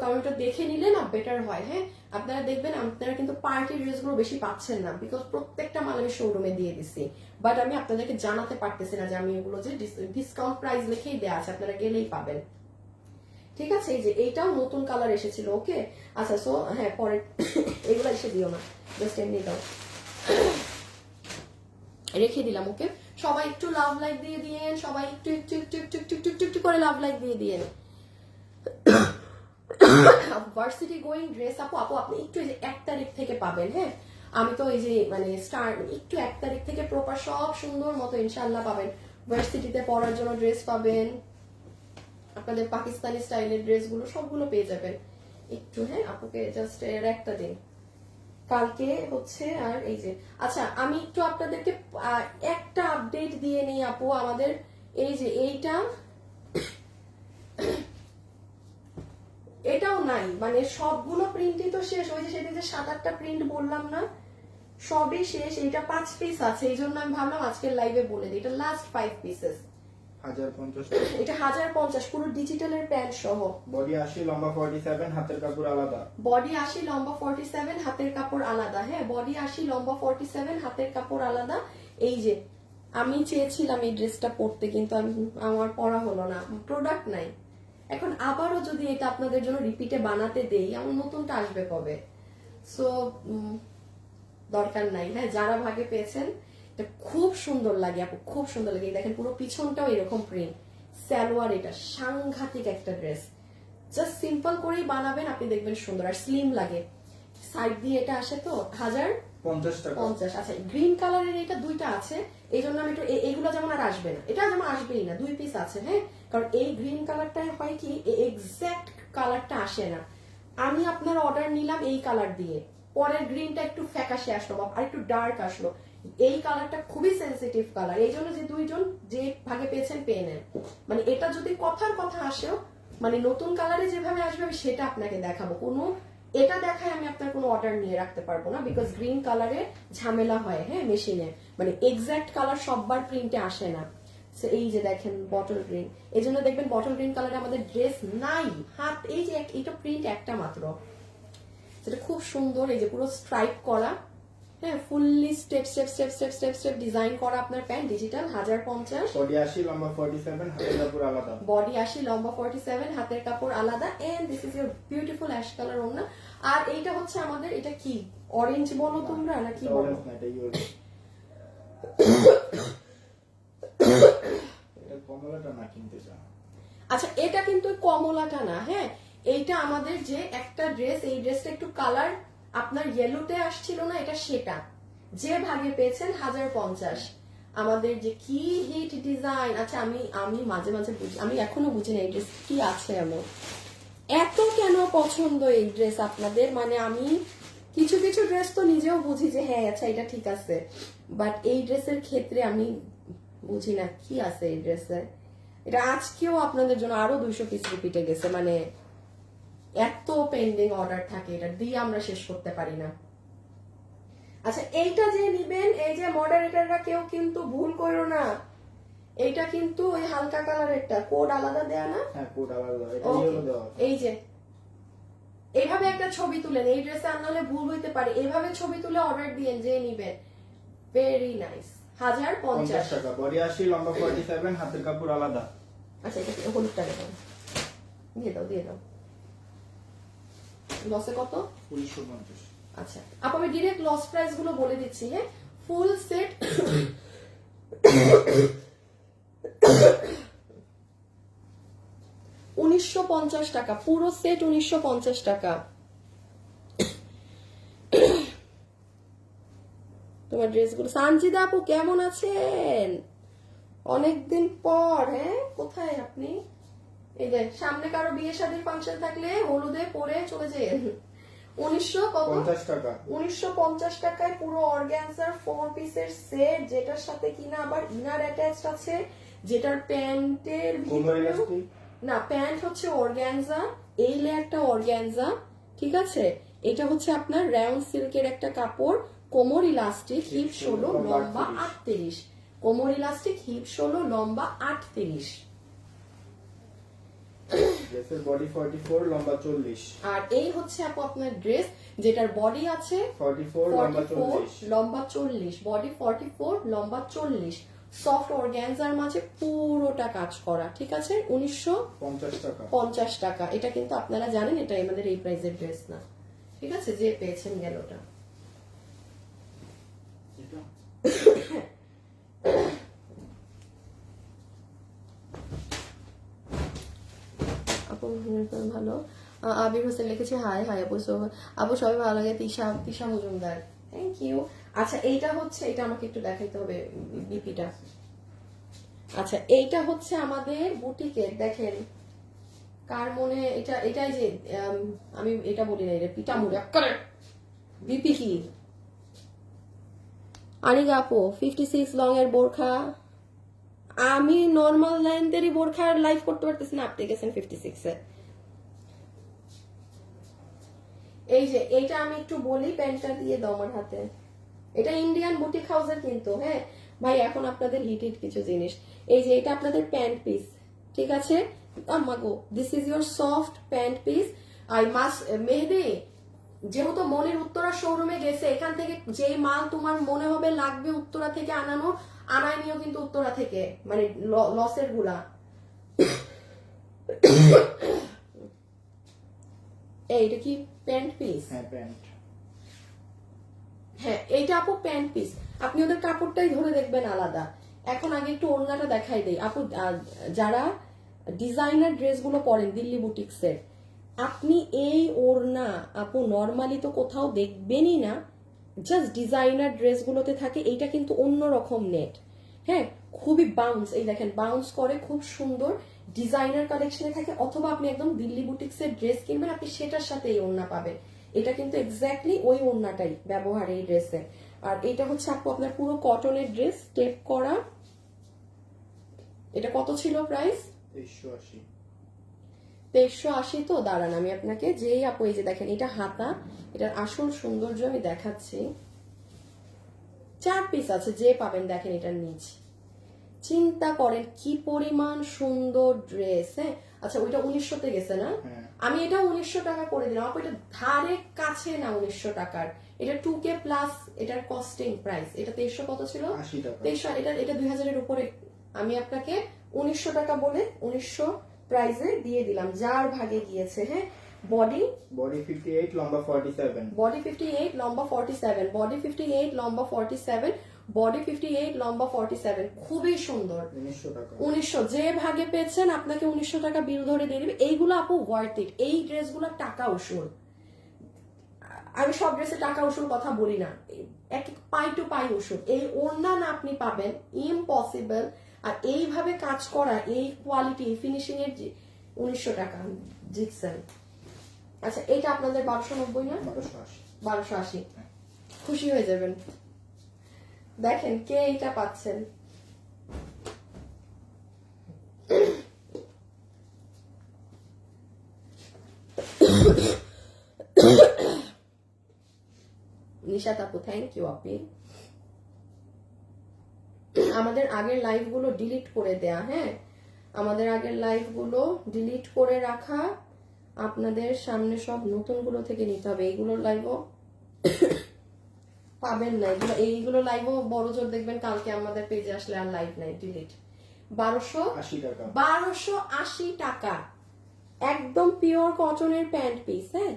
কারণ এটা দেখে নিলে না বেটার হয়। হ্যাঁ, আপনারা দেখবেন আপনারা কিন্তু পার্টি ড্রেসগুলো বেশি পাচ্ছেন না, বিকজ প্রত্যেকটা মাল আমি শোরুমে দিয়ে দিছি। বাট আমি আপনাদেরকে জানাতে পারতেছি না যে আমি এগুলো যে ডিসকাউন্ট প্রাইস লিখেই দেওয়া আছে, আপনারা গেলেই পাবেন। ঠিক আছে, এই যে এইটাও নতুন কালার এসেছিল। ওকে, আচ্ছা, সো হ্যাঁ, পরে এগুলো এসে দিও না, জাস্ট এমনি দাও, রেখে দিলাম। ওকে, সবাই একটু লাভ লাইক দিয়ে দিয়েন, সবাই একটু একটু একটু একটু একটু একটু একটু একটু করে লাভ লাইক দিয়ে দিয়েন। ভার্সিটি গোয়িং ড্রেস আপু, আপনি একটু এই যে 1 তারিখ থেকে পাবেন। হ্যাঁ, আমি তো এই যে মানে স্টার্ট একটু 1 তারিখ থেকে প্রপার সব সুন্দর মতো ইনশাআল্লাহ পাবেন। ভার্সিটিতে পরার জন্য ড্রেস পাবেন, আপনাদের পাকিস্তানি স্টাইলের ড্রেসগুলো সবগুলো পেয়ে যাবেন একটু। হ্যাঁ, আপুকে জাস্ট এর একটা দিন, কালকে হচ্ছে। আর এই যে, আচ্ছা আমি একটু আপনাদেরকে একটা আপডেট দিয়ে নিই আপু। আমাদের এই যে এইটা, এটাও নাই, মানে সবগুলো প্রিন্টই তো শেষ। ওই যে সেদিন যে 7-8টা প্রিন্ট বললাম না, সবই শেষ। এটা 5 পিস আছে, এই জন্য আমি ভাবলাম আজকের লাইভে বলে দিই। এটা লাস্ট 5 পিসেস, 1050 এটা 1050 পুরো ডিজিটালের প্যান্ট সহ। বডি 80 লম্বা 47 হাতের কাপড় আলাদা। বডি 80 লম্বা 47 হাতের কাপড় আলাদা। হ্যাঁ, বডি 80 লম্বা 47 হাতের কাপড় আলাদা। এই যে আমি চেয়েছিলাম এই ড্রেসটা পরতে, কিন্তু আমার পরা হলো না, প্রোডাক্ট নাই। এখন আবারও যদি এটা আপনাদের জন্য রিপিটে বানাতে দেই, আমার নতুনটা আসবে কবে? সো দরকার নাই। হ্যাঁ, যারা ভাগে পেয়েছেন, এটা খুব সুন্দর লাগে আপু, খুব সুন্দর লাগে। দেখেন পুরো পিছনটাও এরকম প্রিন্ট, সালোয়ার, এটা সাংঘাতিক একটা ড্রেস। জাস্ট সিম্পল করেই বানাবেন, আপনি দেখবেন সুন্দর আর স্লিম লাগে। সাইড দিয়ে এটা আসে তো 1050 টাকা। আচ্ছা, গ্রিন কালারের এটা দুইটা আছে, এই জন্য আমি একটু এইগুলো যেমন আর আসবে না, এটা যেমন আসবেই না, 2 পিস আছে। হ্যাঁ, কারণ এই গ্রিন কালারটা হয় কি এক্সাক্ট কালারটা আসে না। আমি আপনার অর্ডার নিলাম এই কালার দিয়ে, পরের গ্রিনটা একটু ফ্যাকাশে আসলো আর একটু ডার্ক আসলো। এই কালারটা খুবই সেন্সিটিভ কালার, এই জন্য যে দুইজন যে ভাগে পেয়েছেন পেয়ে নেন। মানে এটা যদি কথার কথা আসেও, মানে নতুন কালারে যেভাবে আসবে আমি সেটা আপনাকে দেখাবো। কোনো এটা দেখায় আমি আপনার কোনো অর্ডার নিয়ে রাখতে পারবো না, বিকজ গ্রিন কালারে ঝামেলা হয়। হ্যাঁ, মেশিনে মানে এক্সাক্ট কালার সববার প্রিন্টে আসে না। এই যে দেখেন বটল গ্রিন, এই জন্য দেখবেন বটল গ্রিন কালারে আমাদের ড্রেস নাই। হাত এই যে এটা প্রিন্ট একটা মাত্র, যেটা খুব সুন্দর। এই যে পুরো স্ট্রাইপ করা, হ্যাঁ, fully step step step step step step design করা আপনার প্যান্ট, ডিজিটাল 1050। বডি 80 লম্বা 47 হাতের কাপড় আলাদা। বডি 80 লম্বা 47 হাতের কাপড় আলাদা। And this is your beautiful ash colour ওড়না। আর এইটা হচ্ছে আমাদের, এটা কি অরেঞ্জ বলো তোমরা না কি বলো? এটা কমলাটা না কিনতে চাও? আচ্ছা, এটা কিন্তু কমলাটা না। হ্যাঁ, এইটা আমাদের যে একটা ড্রেস, এই ড্রেসটা একটু কালার আপনার ইয়েলোতে আসছিল না, এটা সেটা যে ভাগে পেয়েছেন 1050। আমাদের যে কি হিট ডিজাইন। আচ্ছা, আমি মাঝে মাঝে বুঝি, আমি এখনো বুঝি না এই ড্রেস কি আছে এমন, এত কেন পছন্দ এই ড্রেস আপনাদের। মানে আমি কিছু কিছু ড্রেস তো নিজেও বুঝি যে হ্যাঁ আচ্ছা এটা ঠিক আছে, বাট এই ড্রেসের ক্ষেত্রে আমি বুঝি না কি আছে এই ড্রেসে। এটা আজকেও আপনাদের জন্য আরো 200 পিস রিপিটে গেছে, মানে এত পেন্ডিং অর্ডার থাকে, এটা দিয়ে আমরা শেষ করতে পারি না। আচ্ছা, এইটা যে নিবেন, এই যে মডারেটররা কেউ কিন্তু ভুল করো না, এইটা কিন্তু ওই হালকা কালারেরটা, কোড আলাদা দেয়া না? হ্যাঁ, কোড আলাদা, এটা ইয়েলো দেওয়া। এই যে এইভাবে একটা ছবি তুলেন, এই ড্রেসে আনলে ভুল হইতে পারে, এইভাবে ছবি তুলে অর্ডার দিয়েন যে নিবেন। Very nice. 1050 টাকা। বডি 80, লম্বা 47, হাতের কাপড় আলাদা। আচ্ছা এটা হলুদটা দেখো, দিয়ে দাও দিয়ে দাও। লসে কত? 1950। আচ্ছা আপু আমি ডিরেক্ট লস প্রাইস গুলো বলে দিচ্ছি। হ্যাঁ, ফুল সেট 1950 টাকা, পুরো সেট 1950 টাকা। তোমার ড্রেসগুলো। সানজিদা আপু কেমন আছেন? অনেকদিন পর। হ্যাঁ, কোথায় আপনি? এই যে সামনে কারো বিয়ে শাদীর ফাংশন থাকলে হলুদে পরে চলে যেন। 1950 টাকা। 1950 টাকায় পুরো অর্গানজার 4 পিসের সেট, যেটার সাথে কিনা আবার ইনার অ্যাটাচড আছে, যেটার প্যান্টের না, প্যান্ট হচ্ছে অর্গানজা, এই লেয়ারটা অর্গানজা, ঠিক আছে। এটা হচ্ছে আপনার রাউন্ড সিল্কের একটা কাপড়, কোমর ইলাস্টিক, হিপ 16, লম্বা 38। কোমর ইলাস্টিক, হিপ 16, লম্বা 38। ড্রেসের বডি 44, লম্বা 40। আর এই হচ্ছে আপু আপনার ড্রেস, যেটার বডি আছে 44, লম্বা 40। লম্বা 40, বডি 44, লম্বা 40। সফট অর্গানজার মাঝে পুরোটা কাজ করা, ঠিক আছে। 1950 টাকা। এটা কিন্তু আপনারা জানেন এটা আমাদের এই প্রাইসের ড্রেস না, ঠিক আছে। যে পেয়েছেন গেল ওটা। আপু ভালো। আবির হোসেন লিখেছে হাই হাই আপু। আপু সবাই ভালো লাগে। Tisha Majumdar, thank you. আচ্ছা এইটা হচ্ছে, এটা আমাকে একটু দেখাইতে হবে বিপিটা। আচ্ছা এইটা হচ্ছে আমাদের বুটিকের, দেখেন কার মনে এটাই যে আমি এটা বলি না, এটা পিটা মুড়ে বিপি কি আনিকা আপু 56 লং এর বোরখা। আমি নর্মাল লেন্থেরই বোরখার লাইভ করতে পারতেছি না, আপনি গেছেন 56 এ। এই যে এইটা আমি একটু বলি, প্যান্টটা দিয়ে দাও আমার হাতে। এটা ইন্ডিয়ান বুটিক হাউসের কিন্তু। হ্যাঁ ভাই, এখন আপনাদের হিট কিছু জিনিস। এই যে এটা আপনাদের প্যান্ট পিস, ঠিক আছে। আমাগো this is your soft pant piece. I must Mehedi, যেহেতু মনের উত্তরা শোরুমে গেছে, এখান থেকে যেই মাল তোমার মনে হবে লাগবে উত্তরা থেকে আনানো, আনাই নিও কিন্তু উত্তরা থেকে, মানে লসের গুলা। এইটা কি প্যান্ট পিস? হ্যাঁ প্যান্ট। হ্যাঁ এইটা আপু প্যান্ট পিস। আপনি ওদের কাপড়টাই ধরে দেখবেন আলাদা। এখন আগে একটু ওড়নাটা দেখাই দেই আপু। যারা ডিজাইনার ড্রেসগুলো পরেন দিল্লি বুটিক্সের, আপনি এই ওড়না আপু নর্মালি তো কোথাও দেখবেনই না, জাস্ট ডিজাইনার ড্রেসগুলোতে থাকে। এইটা কিন্তু অন্যরকম নেট, হ্যাঁ, খুবই বাউন্স। এই দেখেন বাউন্স করে, খুব সুন্দর ডিজাইনার কালেকশনে থাকে। অথবা আপনি একদম দিল্লি বুটিক্সের ড্রেস কিনবেন, আপনি সেটার সাথে এই ওড়না পাবেন। এটা কিন্তু এক্স্যাক্টলি ওই ওড়নাটাই ব্যবহার এই ড্রেসে। আর এটা হচ্ছে আপু আপনার পুরো কটনের ড্রেস, স্টেপ করা। এটা কত ছিল প্রাইস? 2380। 2380। তো দাঁড়ান আমি আপনাকে যেই আপু, এই যে দেখেন এটা হাতা, এটার আসল সৌন্দর্য আমি দেখাচ্ছি। 4 পিস আছে, যে পাবেন দেখেন এটার নিচ। চিন্তা করেন কি পরিমাণ সুন্দর ড্রেস। হ্যাঁ আচ্ছা, ওইটা 1900 তে গেছে না? আমি এটা 1900 টাকা করে দিলাম আপু। এটা ধারে কাছে না 1900 টাকার। এটা 2K প্লাস এটার কস্টিং প্রাইস। এটা 2300 কত ছিল? 80 টাকা। 2300। এটা 2000 এর উপরে। আমি আপনাকে 1900 টাকা বলে 1900 প্রাইসে দিয়ে দিলাম, যার ভাগে গিয়েছে। হ্যাঁ, বডি 58, লম্বা 47। বডি 58, লম্বা 47। বডি 58, লম্বা 47। বডি 58, লম্বা 47। খুবই সুন্দর। 1900 টাকা। 1900 যে ভাগে পেয়েছেন আপনাকে 1900 টাকা বিল ধরে দিয়ে দিবে। এইগুলো আপু ওয়ার্থ ইট। এই ড্রেসগুলো টাকা উসুল। আমি সব ড্রেসে টাকা উসুল কথা বলি না, এক পাই টু পাই উসুল। এই ওড়না না আপনি পাবেন ইম্পসিবল। আর এইভাবে কাজ করা, এই কোয়ালিটি ফিনিশিং এর 1900 টাকা জিতছেন। আচ্ছা এইটা আপনাদের 1290 না? 1280। খুশি হয়ে যাবেন। দেখেন কে এইটা পাচ্ছেন। নিশাত আপু থ্যাংক ইউ আপনি। আমাদের আগের লাইভ গুলো ডিলিট করে দেয়া। হ্যাঁ, আমাদের আগের লাইভ গুলো ডিলিট করে রাখা। আপনাদের সামনে সব নতুনগুলো থেকে নিতে হবে, এইগুলোর লাইভও পাবেন না, এইগুলো লাইভও বড় জোর দেখবেন কালকে আমাদের পেজে আসলে আর লাইভ নাই, ডিলিট। 80 টাকা, 1280 টাকা একদম পিওর কটনের প্যান্ট পিস, হ্যাঁ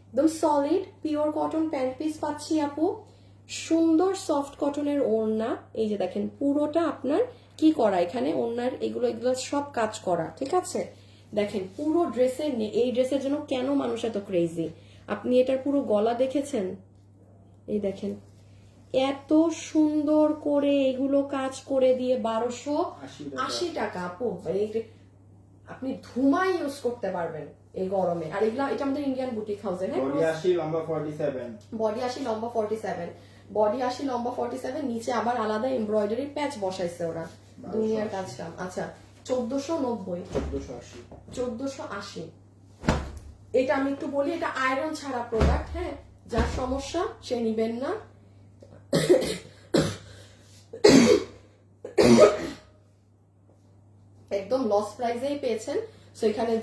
একদম solid pure cotton pant piece পাচ্ছি আপু। সুন্দর সফট কটনের ওড়না, এই যে দেখেন পুরোটা আপনার কি করা এখানে ওড়নার, এগুলো সব কাজ করা, ঠিক আছে। দেখেন পুরো ড্রেসের এই ড্রেসের জন্য কেন মানুষ এত ক্রেজি, আপনি এটার পুরো গলা দেখেছেন, এই দেখেন এত সুন্দর করে এগুলো কাজ করে দিয়ে 1280 টাকা আপু। আপনি ধুমাই ইউজ করতে পারবেন এই গরমে। আর এগুলা এটা আমাদের ইন্ডিয়ান বুটিক হাউসের, হ্যাঁ বডি 80 লম্বা 47, বডি 80 লম্বা 47, বডি 80 লম্বা 47, নিচে আবার আলাদা এমব্রয়ডারি প্যাচ বসাইছে ওরা, দুনিয়ার কাজ কাম। আচ্ছা 1490, 1480। এটা আমি একটু বলি, এটা আয়রন ছাড়া প্রোডাক্ট, হ্যাঁ যার সমস্যা সে নিবেন না। একদম লস প্রাইসেই পেয়েছেন। সো এখানে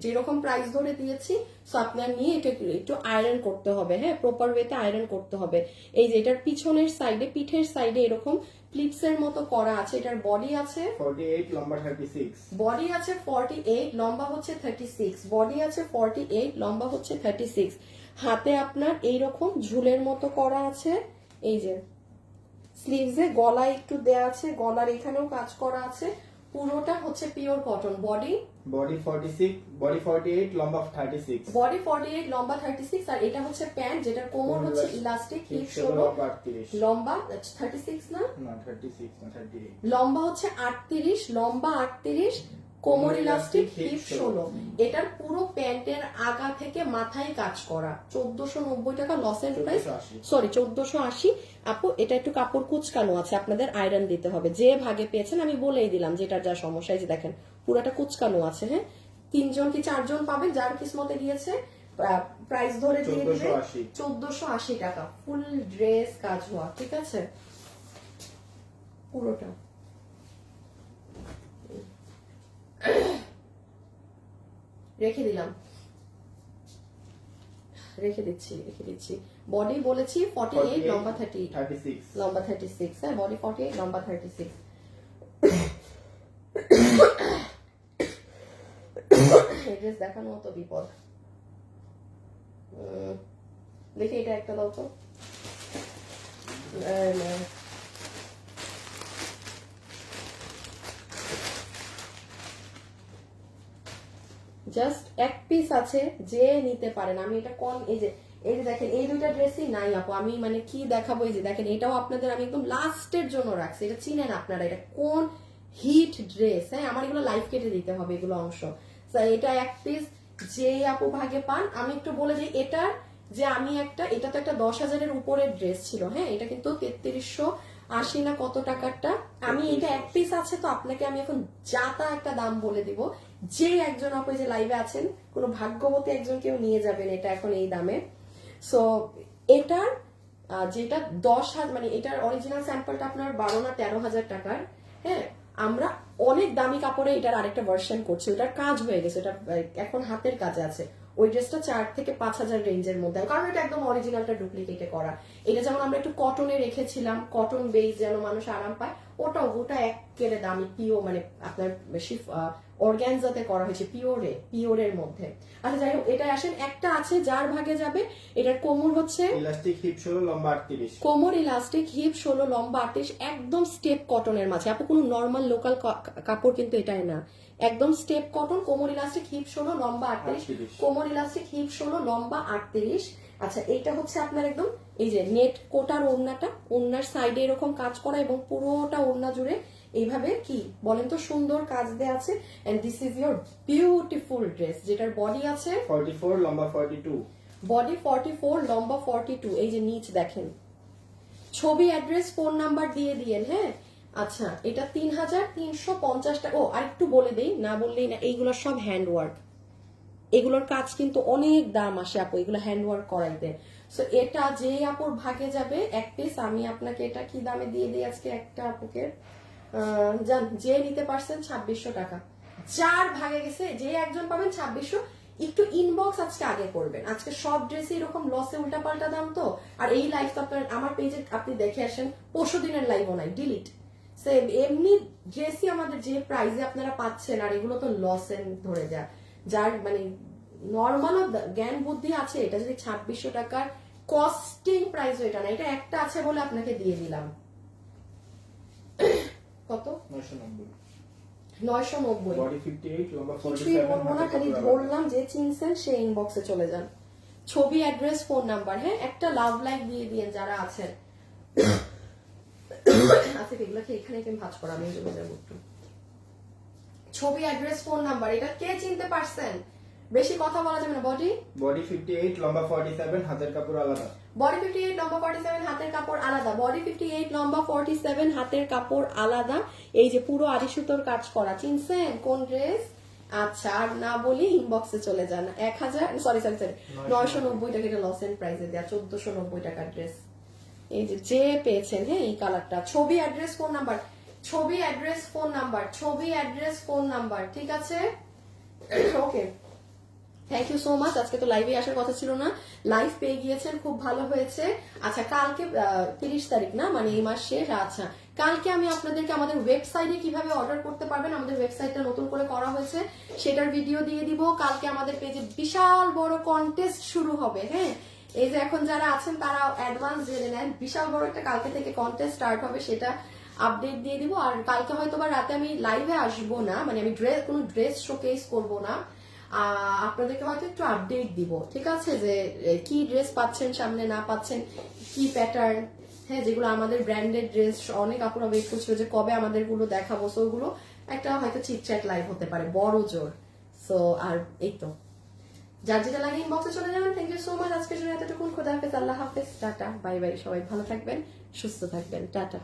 যেরকম প্রাইস ধরে দিয়েছি, সো আপনার নিয়ে এটা একটু আয়রন করতে হবে, হ্যাঁ প্রপার ওয়েতে আয়রন করতে হবে। এই যে এটার পিছনের সাইডে, পিঠের সাইডে এরকম প্লিটস এর মতো করা আছে। এটার বডি আছে 48 লম্বা 36, বডি আছে 48, লম্বা হচ্ছে 36, বডি আছে 48, লম্বা হচ্ছে 36। হাতে আপনার এইরকম ঝুলের মতো করা আছে, এই যে স্লিভসে গলায় একটু দেয়া আছে, গলার এখানেও কাজ করা আছে। পুরোটা হচ্ছে পিওর কটন। বডি 46, বডি 48 লম্বা 36, বডি 48 লম্বা 36। আর এটা হচ্ছে প্যান্ট যেটার কোমর হচ্ছে ইলাস্টিক, হিপ 16, লম্বা 36 না 36 না 38, লম্বা হচ্ছে 38, লম্বা 38, কোমর ইলাস্টিক, হিপ 16। এটার পুরো প্যান্টের আগা থেকে মাথায় কাজ করা। 1490 টাকা লস এন্ড প্রাইস, সরি 1480। আপু এটা একটু কাপড় কুচকানো আছে, আপনাদের আয়রন দিতে হবে। যে ভাগে পেয়েছেন আমি বলেই দিলাম যেটার যা সমস্যা, এই যে দেখেন পুরাটা কুচকানো আছে, হ্যাঁ 3জন কি 4জন পাবেন যার কিসমতে গিয়েছে। প্রাইস ধরে দিয়ে দিবে 1480 টাকা, ফুল ড্রেস কাজ হওয়া, ঠিক আছে পুরোটা। রেখে দিলাম, রেখে দিচ্ছি। বডি বলেছি 48 লম্বা 36, লম্বা 36, হ্যাঁ বডি 48 লম্বা 36। এই ড্রেস দেখানো মতো বিপদ। দেখি এটা একটা দাও তো। জাস্ট এক পিস আছে, যে নিতে পারেন। আমি এটা এই যে দেখেন এই দুইটা ড্রেসই নাই আপু, আমি মানে কি দেখাবো। এই যে দেখেন এটাও আপনাদের আমি একদম লাস্টের জন্য রাখছি, এটা চিনেন আপনারা, এটা কোন হিট ড্রেস, হ্যাঁ আমার এগুলো লাইভ কেটে দিতে হবে এগুলো অংশ। এটা এক পিস যে আপু ভাগে পান। আমি একটু বলে দিই এটা যে আমি এটা তো একটা 10,000-এর উপরের ড্রেস ছিল, হ্যাঁ এটা কিন্তু 3380 না কত টাকারটা। আমি এটা এক পিস আছে, তো আপনাকে আমি এখন যাতা একটা দাম বলে দিব। যে একজন আপু যে লাইভে আছেন, কোনো ভাগ্যবতী একজন কেউ নিয়ে যাবেন এটা এখন এই দামে। সো এটার যেটা 10,000, মানে এটার অরিজিনাল স্যাম্পলটা আপনার 12 না 13,000 টাকার, হ্যাঁ আমরা অনেক দামি কাপড়ে এটার আরেকটা ভার্সন করছি, ওটার কাজ হয়ে গেছে, এটা এখন হাতের কাজে আছে। ওই ড্রেসটা 4 থেকে 5,000 রেঞ্জের মধ্যে, কারণ এটা একদম অরিজিনালটা ডুপ্লিকেটে করা। এটা যেমন আমরা একটু কটনে রেখেছিলাম, কটন বেস যেন মানুষ আরাম পায়, ওটা একেবারে দামি পিও, মানে আপনার বেশি অর্গানজাতে করা হয়েছে, পিওরের মধ্যে। আচ্ছা যাই হোক, এটা আসেন একটা আছে যার ভাগে যাবে। এটার কোমর হচ্ছে ইলাস্টিক, হিপ 16 লম্বা 38, কোমর ইলাস্টিক, হিপ 16 লম্বা 38, একদম স্টেপ কটনের মাঝে। আপু কোনো নর্মাল লোকাল কাপড় কিন্তু এটাই না, একদম স্টেপ কটন। কোমর ইলাস্টিক, হিপ 16 লম্বা 38, কোমর ইলাস্টিক, হিপ 16 লম্বা 38। আচ্ছা এইটা হচ্ছে আপনার একদম এই যে নেট কোটার ওড়নাটা, ওড়নার সাইডে এরকম কাজ করা এবং পুরোটা ওড়না জুড়ে এইভাবে কি বলেন তো সুন্দর কাজ দেয়া আছে। And this is your beautiful dress, যেটার বডি আছে 44 লম্বা 42, বডি 44 লম্বা 42। এই যে নিচ দেখেন, ছবি, অ্যাড্রেস, ফোন নাম্বার দিয়ে দিয়েন, হ্যাঁ। আচ্ছা এটা 3,350 টাকা। ও আরেকটু বলে দেই, না বললেই না, এইগুলো সব হ্যান্ডওয়ার্ক, এগুলোর কাজ কিন্তু অনেক দাম আসে আপু এগুলো হ্যান্ডওয়ার্ক করাইতে। সো এটা যে আপুর ভাগে যাবে এক পিস, আমি আপনাকে এটা কি দামে দিয়ে দিই আজকে একটা আপুকে, জান যে নিতে পারছেন 2600 টাকা। যার ভাগে গেছে যে একজন পাবেন 2600, একটু ইনবক্স আজকে আগে করবেন। আজকে সব ড্রেসে এরকম লসে উল্টাপাল্টা দাম তো, আর এই লাইভ তো আপনার আমার পেজে আপনি দেখে আসেন, পরশু দিনের লাইভও নাই, ডিলিট। এমনি ড্রেসই আমাদের যে প্রাইসে আপনারা পাচ্ছেন, আর এগুলো তো লসে ধরে যায়, যার মানে নর্মাল জ্ঞান বুদ্ধি আছে, এটা যদি 2600 টাকার কস্টিং প্রাইস, এটা না, এটা একটা আছে বলে আপনাকে দিয়ে দিলাম। কত? 990 990। বডি 58 লম্বা কিছুই 47 বলবো না, হাতের খালি কাপড় আলাদা। ধরলাম যে চিনছেন সে ইনবক্সে চলে যান, ছবি, অ্যাড্রেস, ফোন নাম্বার, হ্যাঁ একটা লাভ লাইক দিয়ে দিয়েন যারা আছেন। আচ্ছা এগুলো কি এখানে কেন ভাঁজ করা, আমি চলে যাবো একটু। ছবি, অ্যাড্রেস, ফোন নাম্বার, এটা কে চিনতে পারছেন? বেশি কথা বলা যাবে না। বডি 58 লম্বা 47 হাতের কাপড় আলাদা। বডি 58 লম্বা 47 হাতের কাপড় আলাদা। বডি 58 লম্বা 47 হাতের কাপড় আলাদা। এই যে পুরো আড়ি সুতোর কাজ করা, চিনছেন কোন ড্রেস? আচ্ছা আর না বলি ইনবক্সে চলে যান। 990 টাকা, এটা লস এন্ড প্রাইসে দেয়া, 1490 টাকার ড্রেস। এই যে পেয়েছেন, হ্যাঁ এই কালারটা। ছবি, অ্যাড্রেস, ফোন নাম্বার, ছবি, অ্যাড্রেস, ফোন নাম্বার, ছবি, অ্যাড্রেস, ফোন নাম্বার, ঠিক আছে? ওকে, থ্যাংক ইউ সো মাচ। আজকে তো লাইভে আসার কথা ছিল না, লাইভ পেয়ে গিয়েছেন, খুব ভালো হয়েছে। আচ্ছা কালকে 30 তারিখ না, মানে এই মাস শেষ। আচ্ছা কালকে আমি আপনাদেরকে আমাদের ওয়েবসাইটে কিভাবে অর্ডার করতে পারবেন, আমাদের ওয়েবসাইটটা নতুন করে করা হয়েছে, সেটার ভিডিও দিয়ে দিব। কালকে আমাদের পেজে বিশাল বড় কন্টেস্ট শুরু হবে, হ্যাঁ এই যে এখন যারা আছেন তারা অ্যাডভান্স জেনে নেন, বিশাল বড় একটা কালকে থেকে কন্টেস্ট স্টার্ট হবে, সেটা আপডেট দিয়ে দিব। আর কালকে হয়তো বা রাতে আমি লাইভে আসবো না, মানে আমি কোনো ড্রেস শোকেস করবো না, আপনাদেরকে হয়তো একটু আপডেট দিব, ঠিক আছে, যে কি ড্রেস পাচ্ছেন সামনে, না পাচ্ছেন, কি প্যাটার্ন, হ্যাঁ যেগুলো আমাদের ব্র্যান্ডেড ড্রেস, অনেক আপুরা ওয়েট করছিল যে কবে আমাদের গুলো দেখাবো, সো ওগুলো একটা হয়তো চিটচ্যাট লাইভ হতে পারে বড় জোর। সো আর এই তো, যার যেটা লাগে ইনবক্সে চলে যাবেন। থ্যাংক ইউ সো মাচ, আজকের জন্য এতটুকুন। খোদা হাফেজ, আল্লাহ হাফেজ, টাটা, বাই বাই, সবাই ভালো থাকবেন, সুস্থ থাকবেন, টাটা।